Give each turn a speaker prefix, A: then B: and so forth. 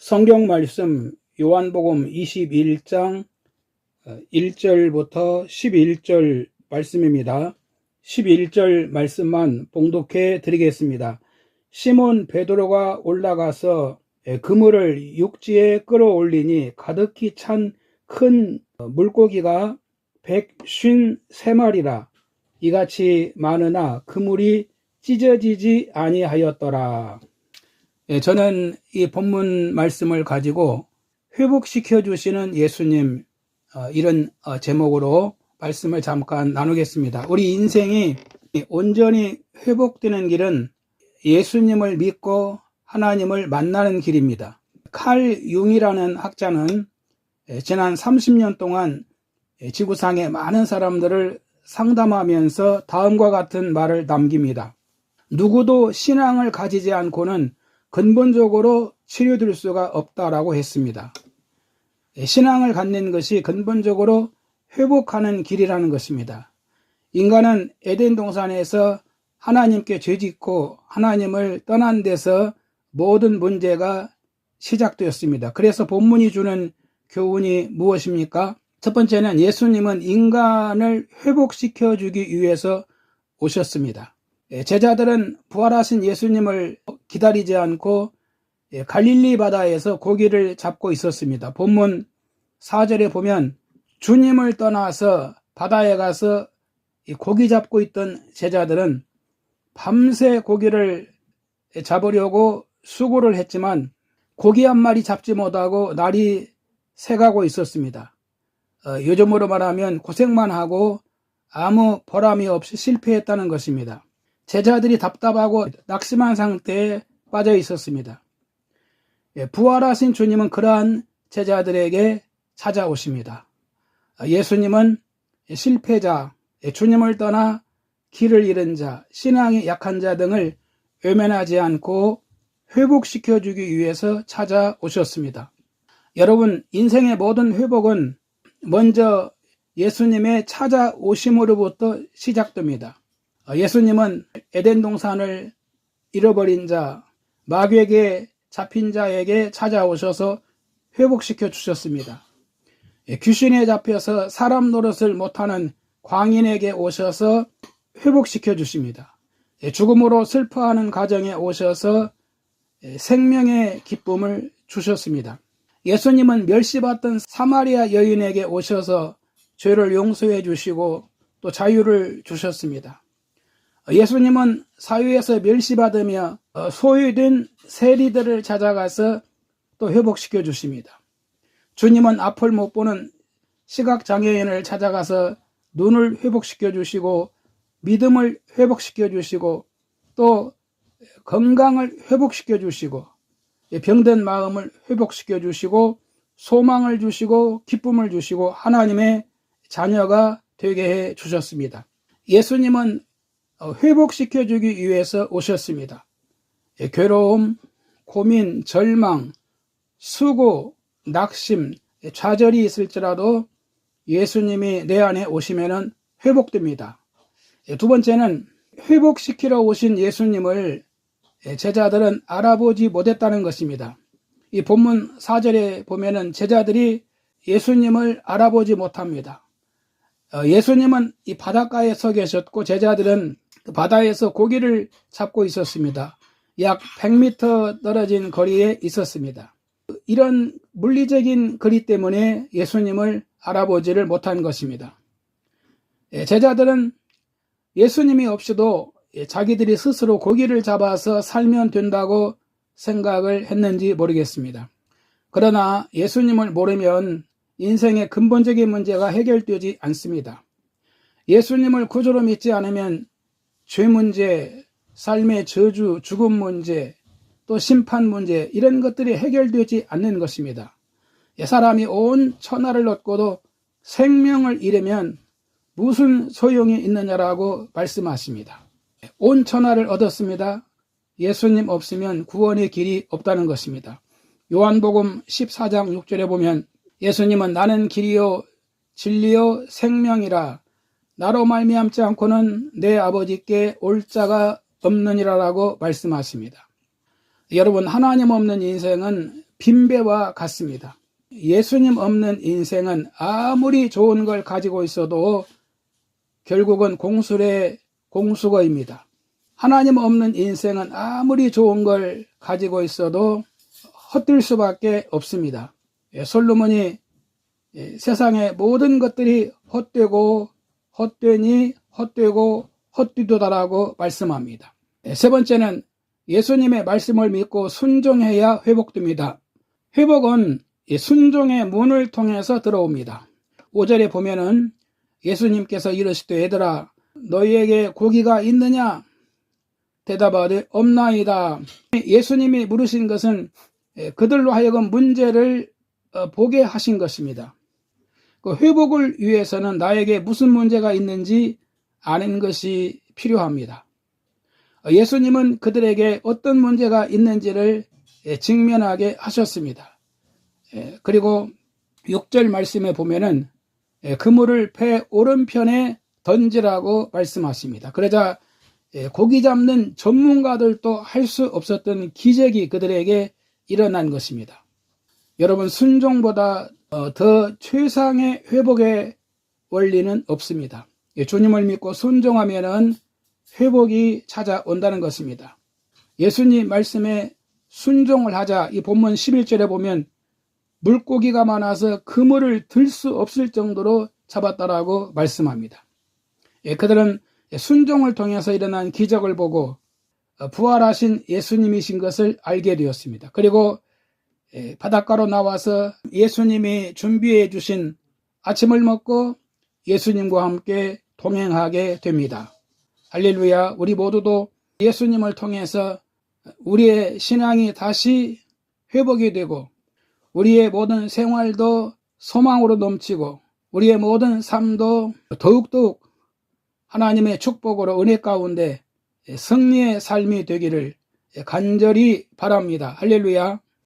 A: 성경 말씀 요한복음 21장 1절부터 11절 말씀입니다. 11절 말씀만 봉독해 드리겠습니다. 시몬 베드로가 올라가서 그물을 육지에 끌어올리니 가득히 찬 큰 물고기가 153마리라. 이같이 많으나 그물이 찢어지지 아니하였더라. 저는 이 본문 말씀을 가지고 회복시켜 주시는 예수님, 이런 제목으로 말씀을 잠깐 나누겠습니다. 우리 인생이 온전히 회복되는 길은 예수님을 믿고 하나님을 만나는 길입니다. 칼 융이라는 학자는 지난 30년 동안 지구상의 많은 사람들을 상담하면서 다음과 같은 말을 남깁니다. 누구도 신앙을 가지지 않고는 근본적으로 치료될 수가 없다라고 했습니다. 신앙을 갖는 것이 근본적으로 회복하는 길이라는 것입니다. 인간은 에덴 동산에서 하나님께 죄짓고 하나님을 떠난 데서 모든 문제가 시작되었습니다. 그래서 본문이 주는 교훈이 무엇입니까? 첫 번째는 예수님은 인간을 회복시켜 주기 위해서 오셨습니다. 제자들은 부활하신 예수님을 기다리지 않고 갈릴리 바다에서 고기를 잡고 있었습니다. 본문 4절에 보면 주님을 떠나서 바다에 가서 고기 잡고 있던 제자들은 밤새 고기를 잡으려고 수고를 했지만 고기 한 마리 잡지 못하고 날이 새가고 있었습니다. 요즘으로 말하면 고생만 하고 아무 보람이 없이 실패했다는 것입니다. 제자들이 답답하고 낙심한 상태에 빠져 있었습니다. 부활하신 주님은 그러한 제자들에게 찾아오십니다. 예수님은 실패자, 주님을 떠나 길을 잃은 자, 신앙이 약한 자 등을 외면하지 않고 회복시켜주기 위해서 찾아오셨습니다. 여러분, 인생의 모든 회복은 먼저 예수님의 찾아오심으로부터 시작됩니다. 예수님은 에덴 동산을 잃어버린 자, 마귀에게 잡힌 자에게 찾아오셔서 회복시켜 주셨습니다. 귀신에 잡혀서 사람 노릇을 못하는 광인에게 오셔서 회복시켜 주십니다. 죽음으로 슬퍼하는 가정에 오셔서 생명의 기쁨을 주셨습니다. 예수님은 멸시받던 사마리아 여인에게 오셔서 죄를 용서해 주시고 또 자유를 주셨습니다. 예수님은 사회에서 멸시받으며 소외된 세리들을 찾아가서 또 회복시켜 주십니다. 주님은 앞을 못 보는 시각장애인을 찾아가서 눈을 회복시켜 주시고 믿음을 회복시켜 주시고 또 건강을 회복시켜 주시고 병든 마음을 회복시켜 주시고 소망을 주시고 기쁨을 주시고 하나님의 자녀가 되게 해 주셨습니다. 예수님은 회복시켜 주기 위해서 오셨습니다. 괴로움, 고민, 절망, 수고, 낙심, 좌절이 있을지라도 예수님이 내 안에 오시면 회복됩니다. 두 번째는 회복시키러 오신 예수님을 제자들은 알아보지 못했다는 것입니다. 이 본문 4절에 보면은 제자들이 예수님을 알아보지 못합니다. 예수님은 이 바닷가에 서 계셨고 제자들은 바다에서 고기를 잡고 있었습니다. 약 100m 떨어진 거리에 있었습니다. 이런 물리적인 거리 때문에 예수님을 알아보지를 못한 것입니다. 제자들은 예수님이 없이도 자기들이 스스로 고기를 잡아서 살면 된다고 생각을 했는지 모르겠습니다. 그러나 예수님을 모르면 인생의 근본적인 문제가 해결되지 않습니다. 예수님을 구주로 믿지 않으면 죄 문제, 삶의 저주, 죽음 문제, 또 심판 문제 이런 것들이 해결되지 않는 것입니다. 사람이 온 천하를 얻고도 생명을 잃으면 무슨 소용이 있느냐라고 말씀하십니다. 온 천하를 얻었습니다. 예수님 없으면 구원의 길이 없다는 것입니다. 요한복음 14장 6절에 보면 예수님은 나는 길이요 진리요 생명이라 나로 말미암지 않고는 내 아버지께 올 자가 없느니라라고 말씀하십니다. 여러분, 하나님 없는 인생은 빈배와 같습니다. 예수님 없는 인생은 아무리 좋은 걸 가지고 있어도 결국은 공술의 공수거입니다. 하나님 없는 인생은 아무리 좋은 걸 가지고 있어도 헛될 수밖에 없습니다. 솔로몬이 세상의 모든 것들이 헛되고 헛되니 헛되고 헛되도다라고 말씀합니다. 세 번째는 예수님의 말씀을 믿고 순종해야 회복됩니다. 회복은 순종의 문을 통해서 들어옵니다. 5절에 보면은 예수님께서 이르시되 얘들아 너희에게 고기가 있느냐? 대답하되 없나이다. 예수님이 물으신 것은 그들로 하여금 문제를 보게 하신 것입니다. 그 회복을 위해서는 나에게 무슨 문제가 있는지 아는 것이 필요합니다. 예수님은 그들에게 어떤 문제가 있는지를 직면하게 하셨습니다. 그리고 6절 말씀에 보면은 그물을 배 오른편에 던지라고 말씀하십니다. 그러자 고기 잡는 전문가들도 할 수 없었던 기적이 그들에게 일어난 것입니다. 여러분, 순종보다 더 최상의 회복의 원리는 없습니다. 주님을 믿고 순종하면은 회복이 찾아온다는 것입니다. 예수님 말씀에 순종을 하자. 이 본문 11절에 보면 물고기가 많아서 그물을 들 수 없을 정도로 잡았다라고 말씀합니다. 그들은 순종을 통해서 일어난 기적을 보고 부활하신 예수님이신 것을 알게 되었습니다. 그리고 바닷가로 나와서 예수님이 준비해 주신 아침을 먹고 예수님과 함께 동행하게 됩니다. 할렐루야. 우리 모두도 예수님을 통해서 우리의 신앙이 다시 회복이 되고 우리의 모든 생활도 소망으로 넘치고 우리의 모든 삶도 더욱더욱 하나님의 축복으로 은혜 가운데 승리의 삶이 되기를 간절히 바랍니다. 할렐루야.